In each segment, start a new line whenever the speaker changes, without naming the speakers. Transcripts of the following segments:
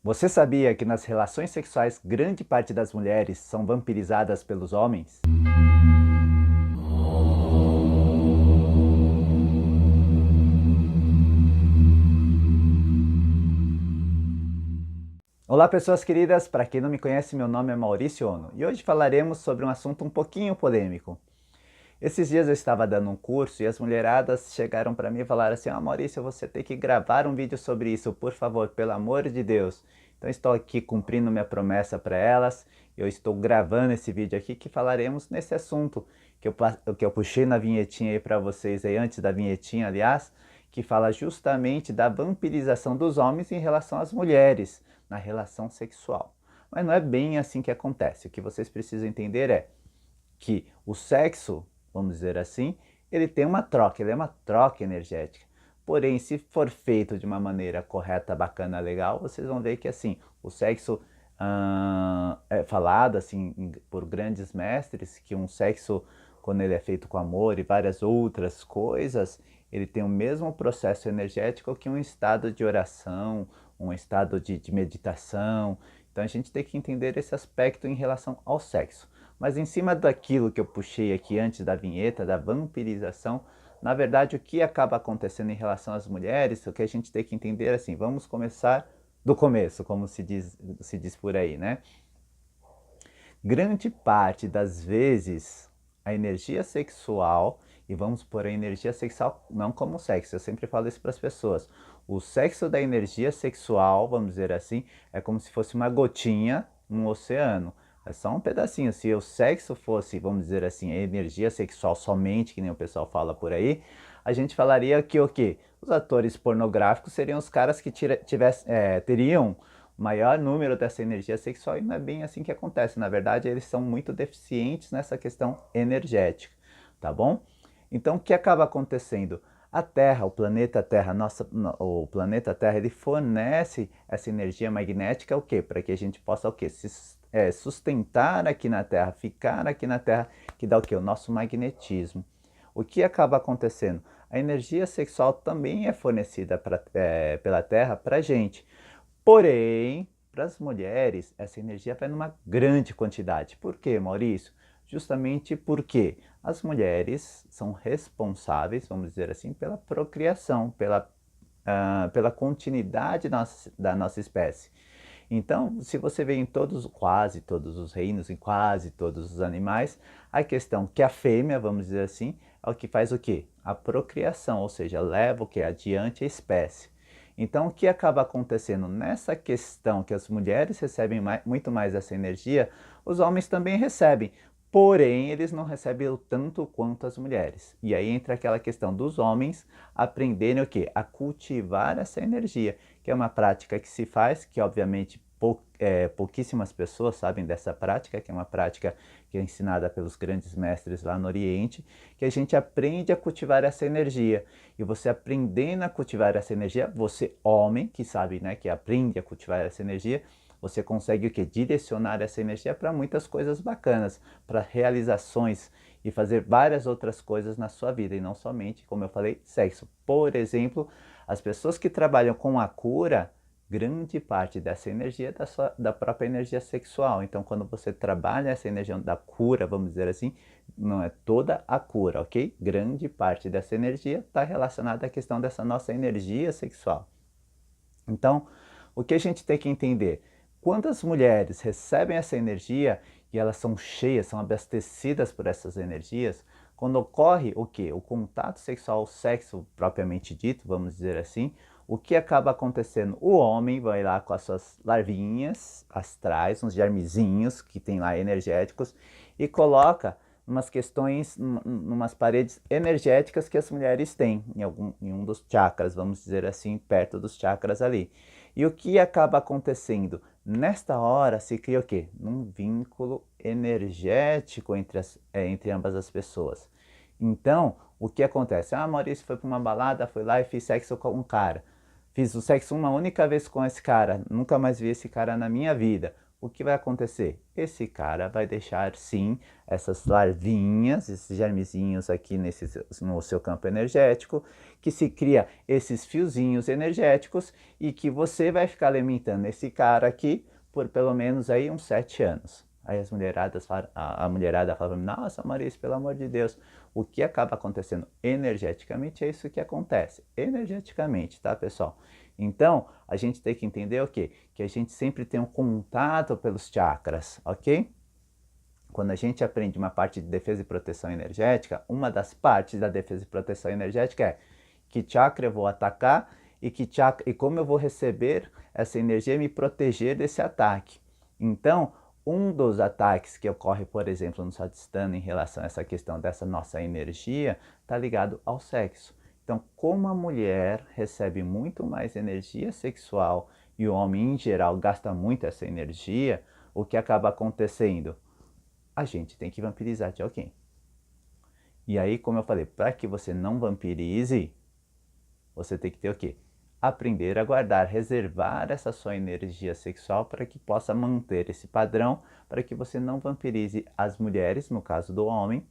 Você sabia que nas relações sexuais grande parte das mulheres são vampirizadas pelos homens? Olá pessoas queridas, para quem não me conhece, meu nome é Maurício Ono e hoje falaremos sobre um assunto um pouquinho polêmico. Esses dias eu estava dando um curso e as mulheradas chegaram para mim e falaram assim: Maurício, você tem que gravar um vídeo sobre isso, por favor, pelo amor de Deus. Então estou aqui cumprindo minha promessa para elas, eu estou gravando esse vídeo aqui que falaremos nesse assunto que eu puxei na vinhetinha aí para vocês, aí, antes da vinhetinha, aliás, que fala justamente da vampirização dos homens em relação às mulheres, na relação sexual. Mas não é bem assim que acontece. O que vocês precisam entender é que o sexo, vamos dizer assim, ele tem uma troca, ele é uma troca energética. Porém, se for feito de uma maneira correta, bacana, legal, vocês vão ver que assim, o sexo é falado assim por grandes mestres, que um sexo, quando ele é feito com amor e várias outras coisas, ele tem o mesmo processo energético que um estado de oração, um estado de meditação. Então a gente tem que entender esse aspecto em relação ao sexo. Mas em cima daquilo que eu puxei aqui antes da vinheta, da vampirização, na verdade o que acaba acontecendo em relação às mulheres, o que a gente tem que entender é assim, vamos começar do começo, como se diz por aí, né? Grande parte das vezes a energia sexual, e vamos por a energia sexual não como sexo, eu sempre falo isso para as pessoas, o sexo da energia sexual, vamos dizer assim, é como se fosse uma gotinha num oceano. É só um pedacinho. Se o sexo fosse, vamos dizer assim, a energia sexual somente, que nem o pessoal fala por aí, a gente falaria que o quê? Os atores pornográficos seriam os caras que teriam maior número dessa energia sexual, e não é bem assim que acontece. Na verdade, eles são muito deficientes nessa questão energética, tá bom? Então, o que acaba acontecendo? A Terra, o planeta Terra, o planeta Terra, ele fornece essa energia magnética o quê? Para que a gente possa o quê? Sustentar aqui na Terra, ficar aqui na Terra, que dá o quê? O nosso magnetismo. O que acaba acontecendo? A energia sexual também é fornecida pela Terra para a gente. Porém, para as mulheres, essa energia vai numa grande quantidade. Por quê, Maurício? Justamente porque as mulheres são responsáveis, vamos dizer assim, pela procriação, pela continuidade da nossa espécie. Então, se você vê em quase todos os reinos, em quase todos os animais, a questão que a fêmea, vamos dizer assim, é o que faz o quê? A procriação, ou seja, leva o que? Adiante a espécie. Então, o que acaba acontecendo nessa questão que as mulheres recebem muito mais essa energia, os homens também recebem, porém eles não recebem o tanto quanto as mulheres. E aí entra aquela questão dos homens aprenderem o quê? A cultivar essa energia, que é uma prática que se faz, que obviamente pouquíssimas pessoas sabem dessa prática, que é uma prática que é ensinada pelos grandes mestres lá no Oriente, que a gente aprende a cultivar essa energia. E você aprendendo a cultivar essa energia, você, homem, que sabe, né, que aprende a cultivar essa energia, você consegue o quê? Direcionar essa energia para muitas coisas bacanas, para realizações e fazer várias outras coisas na sua vida, e não somente, como eu falei, sexo. Por exemplo, as pessoas que trabalham com a cura, grande parte dessa energia é da própria energia sexual. Então, quando você trabalha essa energia da cura, vamos dizer assim, não é toda a cura, ok? Grande parte dessa energia está relacionada à questão dessa nossa energia sexual. Então, o que a gente tem que entender? Quando as mulheres recebem essa energia e elas são cheias, são abastecidas por essas energias, quando ocorre o quê? O contato sexual, o sexo propriamente dito, vamos dizer assim, o que acaba acontecendo? O homem vai lá com as suas larvinhas astrais, uns germezinhos que tem lá energéticos, e coloca umas questões, umas paredes energéticas que as mulheres têm, em um dos chakras, vamos dizer assim, perto dos chakras ali. E o que acaba acontecendo? Nesta hora se cria o quê? Um vínculo energético entre ambas as pessoas. Então, o que acontece? Maurício foi para uma balada, foi lá e fiz sexo com um cara. Fiz o sexo uma única vez com esse cara, nunca mais vi esse cara na minha vida. o que vai acontecer? Esse cara vai deixar sim essas larvinhas, esses germezinhos aqui no seu campo energético, que se cria esses fiozinhos energéticos e que você vai ficar alimentando esse cara aqui por pelo menos aí uns 7 anos. Aí as mulheradas falam, a mulherada fala, nossa, Maurício, pelo amor de Deus, o que acaba acontecendo energeticamente é isso que acontece, energeticamente, tá, pessoal? Então, a gente tem que entender o quê? Que a gente sempre tem um contato pelos chakras, ok? Quando a gente aprende uma parte de defesa e proteção energética, uma das partes da defesa e proteção energética é que chakra eu vou atacar e como eu vou receber essa energia e me proteger desse ataque. Então, um dos ataques que ocorre, por exemplo, no Sadhisthana em relação a essa questão dessa nossa energia, está ligado ao sexo. Então, como a mulher recebe muito mais energia sexual e o homem, em geral, gasta muito essa energia, o que acaba acontecendo? A gente tem que vampirizar de alguém. E aí, como eu falei, para que você não vampirize, você tem que ter o quê? Aprender a guardar, reservar essa sua energia sexual para que possa manter esse padrão, para que você não vampirize as mulheres, no caso do homem,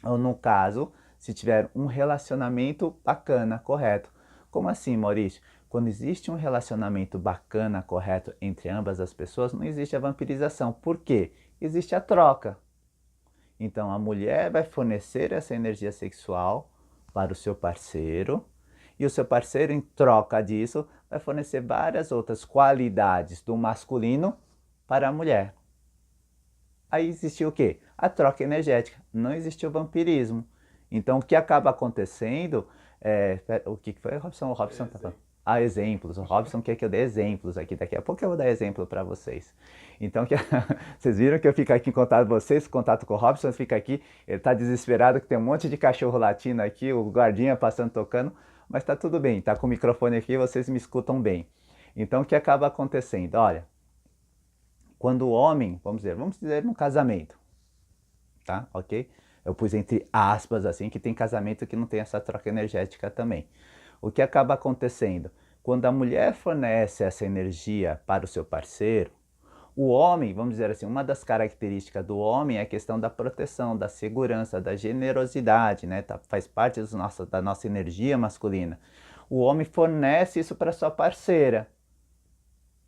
ou no caso, se tiver um relacionamento bacana, correto. Como assim, Maurício? Quando existe um relacionamento bacana, correto, entre ambas as pessoas, não existe a vampirização. Por quê? Existe a troca. Então, a mulher vai fornecer essa energia sexual para o seu parceiro, e o seu parceiro, em troca disso, vai fornecer várias outras qualidades do masculino para a mulher. Aí existiu o quê? A troca energética. Não existiu vampirismo. Então, o que acaba acontecendo... o que foi, Robson? O Robson tá falando. Ah, exemplos. O Robson quer que eu dê exemplos aqui. Daqui a pouco eu vou dar exemplo para vocês. Então, vocês viram que eu fico aqui em contato com vocês, contato com o Robson, fica aqui. Ele está desesperado que tem um monte de cachorro latindo aqui, o guardinha passando, tocando. Mas está tudo bem, está com o microfone aqui, vocês me escutam bem. Então, o que acaba acontecendo? Olha, quando o homem, vamos dizer no casamento, tá? Ok? Eu pus entre aspas assim, que tem casamento que não tem essa troca energética também. O que acaba acontecendo? Quando a mulher fornece essa energia para o seu parceiro, o homem, vamos dizer assim, uma das características do homem é a questão da proteção, da segurança, da generosidade, né? Faz parte da nossa energia masculina. O homem fornece isso para sua parceira.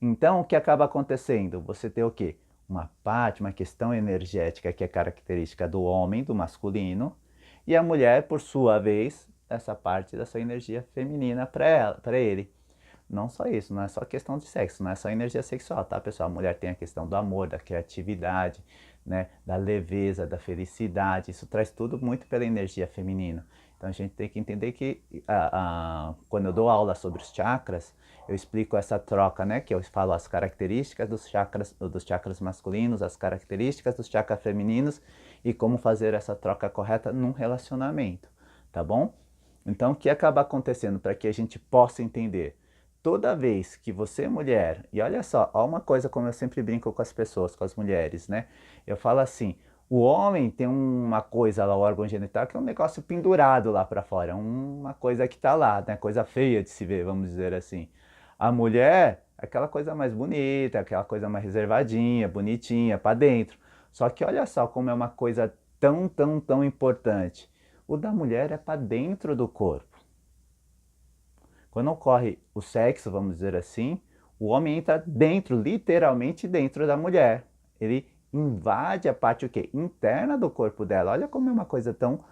Então, o que acaba acontecendo? Você tem o quê? Uma parte, uma questão energética que é característica do homem, do masculino, e a mulher, por sua vez, essa parte da sua energia feminina para ele. Não só isso, não é só questão de sexo, não é só energia sexual, tá, pessoal? A mulher tem a questão do amor, da criatividade, né, da leveza, da felicidade, isso traz tudo muito pela energia feminina. Então a gente tem que entender que quando eu dou aula sobre os chakras, eu explico essa troca, né, que eu falo as características dos chakras masculinos, as características dos chakras femininos e como fazer essa troca correta num relacionamento, tá bom? Então o que acaba acontecendo para que a gente possa entender? Toda vez que você, mulher, e olha só, ó uma coisa como eu sempre brinco com as pessoas, com as mulheres, né? Eu falo assim, o homem tem uma coisa lá, o órgão genital, que é um negócio pendurado lá para fora, uma coisa que tá lá, né? Coisa feia de se ver, vamos dizer assim. A mulher, aquela coisa mais bonita, aquela coisa mais reservadinha, bonitinha, para dentro. Só que olha só como é uma coisa tão importante. O da mulher é para dentro do corpo. Quando ocorre o sexo, vamos dizer assim, o homem entra dentro, literalmente dentro da mulher. Ele invade a parte o quê? Interna do corpo dela. Olha como é uma coisa tão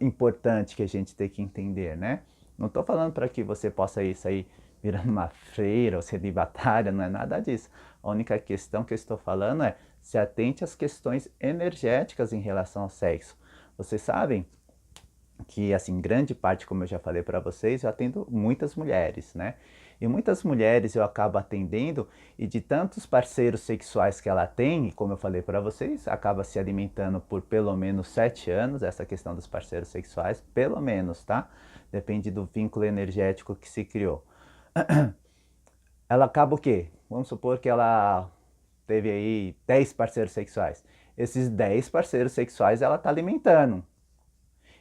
importante que a gente tem que entender, né? Não estou falando para que você possa ir sair virando uma freira ou celibatária, não é nada disso. A única questão que eu estou falando é se atente às questões energéticas em relação ao sexo. Vocês sabem que, assim, grande parte, como eu já falei para vocês, eu atendo muitas mulheres, né? E muitas mulheres eu acabo atendendo e de tantos parceiros sexuais que ela tem, e como eu falei para vocês, acaba se alimentando por pelo menos 7 anos, essa questão dos parceiros sexuais, pelo menos, tá? Depende do vínculo energético que se criou. Ela acaba o quê? Vamos supor que ela teve aí 10 parceiros sexuais. Esses 10 parceiros sexuais ela está alimentando.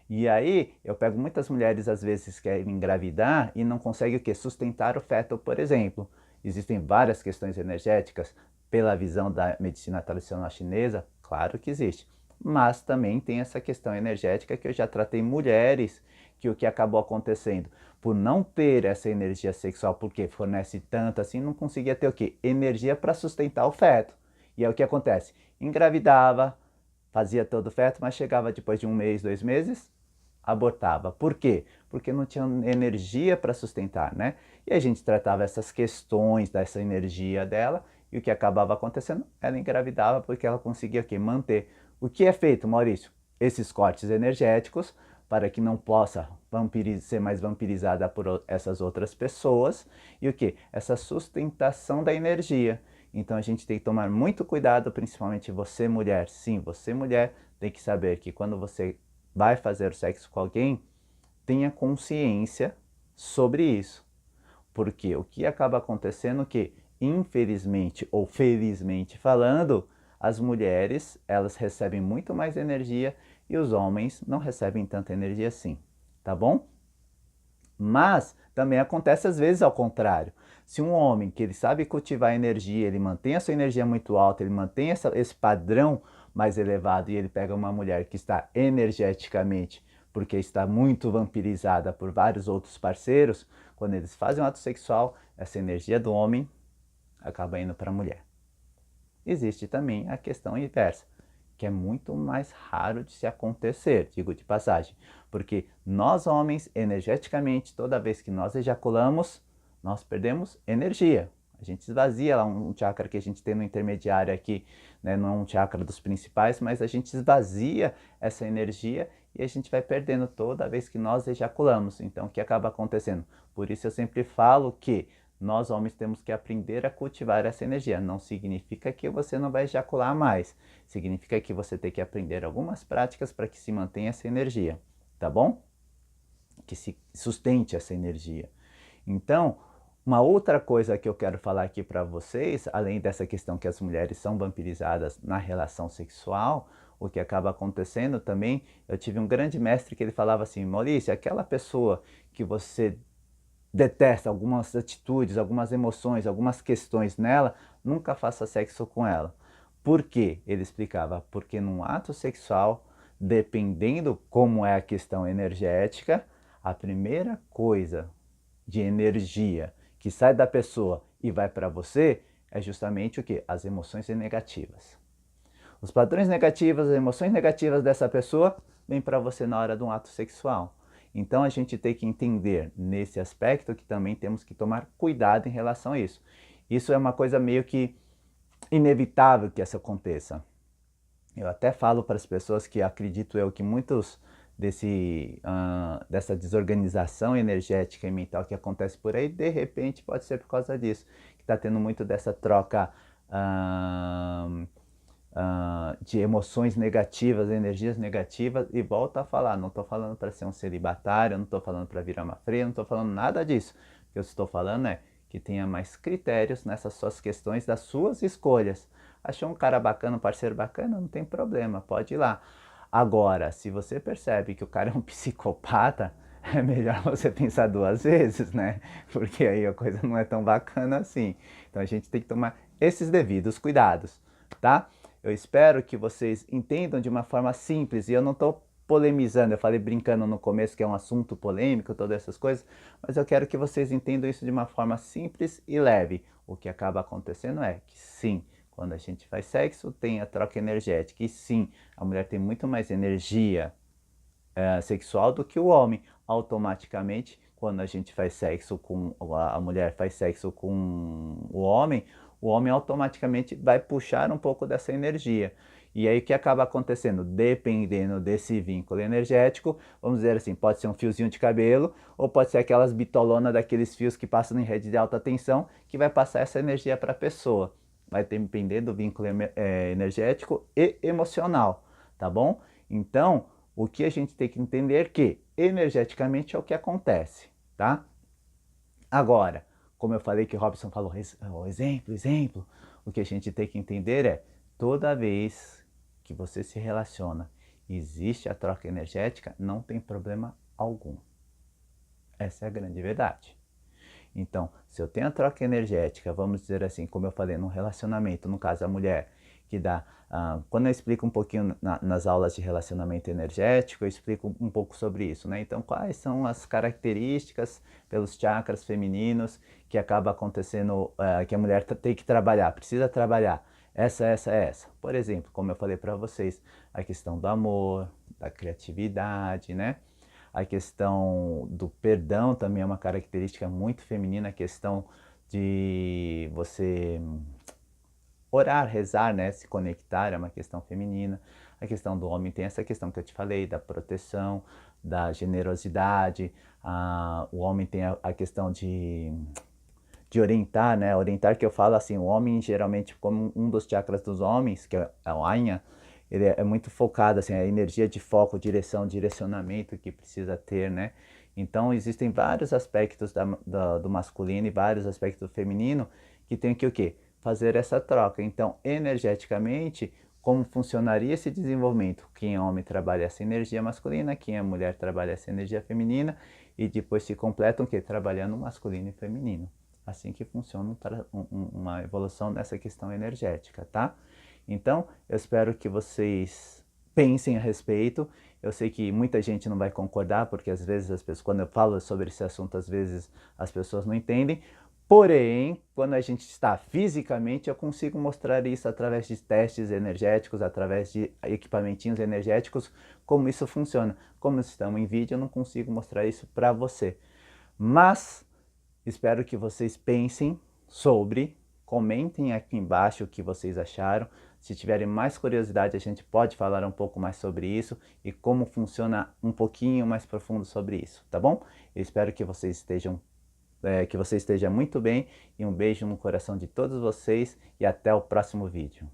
E aí, eu pego muitas mulheres, às vezes, que querem engravidar e não conseguem o quê? Sustentar o feto, por exemplo. Existem várias questões energéticas, pela visão da medicina tradicional chinesa, claro que existe. Mas também tem essa questão energética que eu já tratei mulheres, que o que acabou acontecendo? Por não ter essa energia sexual, porque fornece tanto assim, não conseguia ter o quê? Energia para sustentar o feto. E é o que acontece? Engravidava, fazia todo o feto, mas chegava depois de um mês, 2 meses, abortava. Por quê? Porque não tinha energia para sustentar, né? E a gente tratava essas questões dessa energia dela e o que acabava acontecendo? Ela engravidava porque ela conseguia o quê? Manter. O que é feito, Maurício? Esses cortes energéticos para que não possa ser mais vampirizada por essas outras pessoas e o que? Essa sustentação da energia. Então a gente tem que tomar muito cuidado, principalmente você mulher. Sim, você mulher tem que saber que quando você vai fazer sexo com alguém, tenha consciência sobre isso. Porque o que acaba acontecendo é que, infelizmente ou felizmente falando, as mulheres, elas recebem muito mais energia e os homens não recebem tanta energia assim, tá bom? Mas também acontece às vezes ao contrário. Se um homem que ele sabe cultivar energia, ele mantém a sua energia muito alta, ele mantém esse padrão mais elevado e ele pega uma mulher que está energeticamente, porque está muito vampirizada por vários outros parceiros, quando eles fazem um ato sexual, essa energia do homem acaba indo para a mulher. Existe também a questão inversa, que é muito mais raro de se acontecer, digo de passagem, porque nós homens, energeticamente, toda vez que nós ejaculamos, nós perdemos energia. A gente esvazia lá um chakra que a gente tem no intermediário aqui, né? Não é um chakra dos principais, mas a gente esvazia essa energia e a gente vai perdendo toda vez que nós ejaculamos. Então, o que acaba acontecendo? Por isso eu sempre falo que nós homens temos que aprender a cultivar essa energia. Não significa que você não vai ejacular mais. Significa que você tem que aprender algumas práticas para que se mantenha essa energia, tá bom? Que se sustente essa energia. Então, uma outra coisa que eu quero falar aqui para vocês, além dessa questão que as mulheres são vampirizadas na relação sexual, o que acaba acontecendo também, eu tive um grande mestre que ele falava assim, Maurício, aquela pessoa que você detesta algumas atitudes, algumas emoções, algumas questões nela, nunca faça sexo com ela. Por quê? Ele explicava, porque num ato sexual, dependendo como é a questão energética, a primeira coisa de energia que sai da pessoa e vai para você é justamente o que? As emoções negativas. Os padrões negativos, as emoções negativas dessa pessoa vêm para você na hora de um ato sexual. Então a gente tem que entender nesse aspecto que também temos que tomar cuidado em relação a isso. Isso é uma coisa meio que inevitável que isso aconteça. Eu até falo para as pessoas que acredito eu que muitos dessa desorganização energética e mental que acontece por aí, de repente pode ser por causa disso, que está tendo muito dessa troca de emoções negativas, energias negativas, e volto a falar, não estou falando para ser um celibatário, não estou falando para virar uma freira, não estou falando nada disso. O que eu estou falando é que tenha mais critérios nessas suas questões das suas escolhas. Achou um cara bacana, um parceiro bacana? Não tem problema, pode ir lá. Agora, se você percebe que o cara é um psicopata, é melhor você pensar duas vezes, né? Porque aí a coisa não é tão bacana assim. Então a gente tem que tomar esses devidos cuidados, tá? Eu espero que vocês entendam de uma forma simples, e eu não estou polemizando, eu falei brincando no começo que é um assunto polêmico, todas essas coisas, mas eu quero que vocês entendam isso de uma forma simples e leve. O que acaba acontecendo é que sim, quando a gente faz sexo, tem a troca energética, e sim, a mulher tem muito mais energia sexual do que o homem. Automaticamente, quando a gente faz sexo com a mulher faz sexo com o homem automaticamente vai puxar um pouco dessa energia. E aí o que acaba acontecendo? Dependendo desse vínculo energético, vamos dizer assim, pode ser um fiozinho de cabelo ou pode ser aquelas bitolonas daqueles fios que passam em rede de alta tensão que vai passar essa energia para a pessoa. Vai depender do vínculo energético e emocional, tá bom? Então, o que a gente tem que entender é que energeticamente é o que acontece, tá? Agora, como eu falei que o Robson falou, exemplo, o que a gente tem que entender é, toda vez que você se relaciona, existe a troca energética, não tem problema algum. Essa é a grande verdade. Então, se eu tenho a troca energética, vamos dizer assim, como eu falei, num relacionamento, no caso a mulher, que dá, quando eu explico um pouquinho nas aulas de relacionamento energético, eu explico um pouco sobre isso, né? Então, quais são as características pelos chakras femininos que acaba acontecendo, que a mulher tem que trabalhar, precisa trabalhar. Essa. Por exemplo, como eu falei para vocês, a questão do amor, da criatividade, né? A questão do perdão também é uma característica muito feminina, a questão de você orar, rezar, né? Se conectar é uma questão feminina. A questão do homem tem essa questão que eu te falei, da proteção, da generosidade. O homem tem a questão de orientar, né? Orientar que eu falo assim, o homem geralmente, como um dos chakras dos homens, que é o Ainha, ele é muito focado, assim, a energia de foco, direção, direcionamento que precisa ter, né? Então existem vários aspectos do masculino e vários aspectos do feminino que tem que o quê? Fazer essa troca. Então, energeticamente, como funcionaria esse desenvolvimento? Quem é homem trabalha essa energia masculina, quem é mulher trabalha essa energia feminina e depois se completam o quê? Trabalhando masculino e feminino. Assim que funciona uma evolução nessa questão energética, tá? Então, eu espero que vocês pensem a respeito. Eu sei que muita gente não vai concordar, porque às vezes as pessoas, quando eu falo sobre esse assunto, às vezes as pessoas não entendem. Porém, quando a gente está fisicamente, eu consigo mostrar isso através de testes energéticos, através de equipamentinhos energéticos, como isso funciona. Como estamos em vídeo, eu não consigo mostrar isso para você. Mas espero que vocês pensem sobre, comentem aqui embaixo o que vocês acharam. Se tiverem mais curiosidade, a gente pode falar um pouco mais sobre isso e como funciona um pouquinho mais profundo sobre isso, tá bom? Eu espero que vocês estejam, que você esteja muito bem e um beijo no coração de todos vocês e até o próximo vídeo.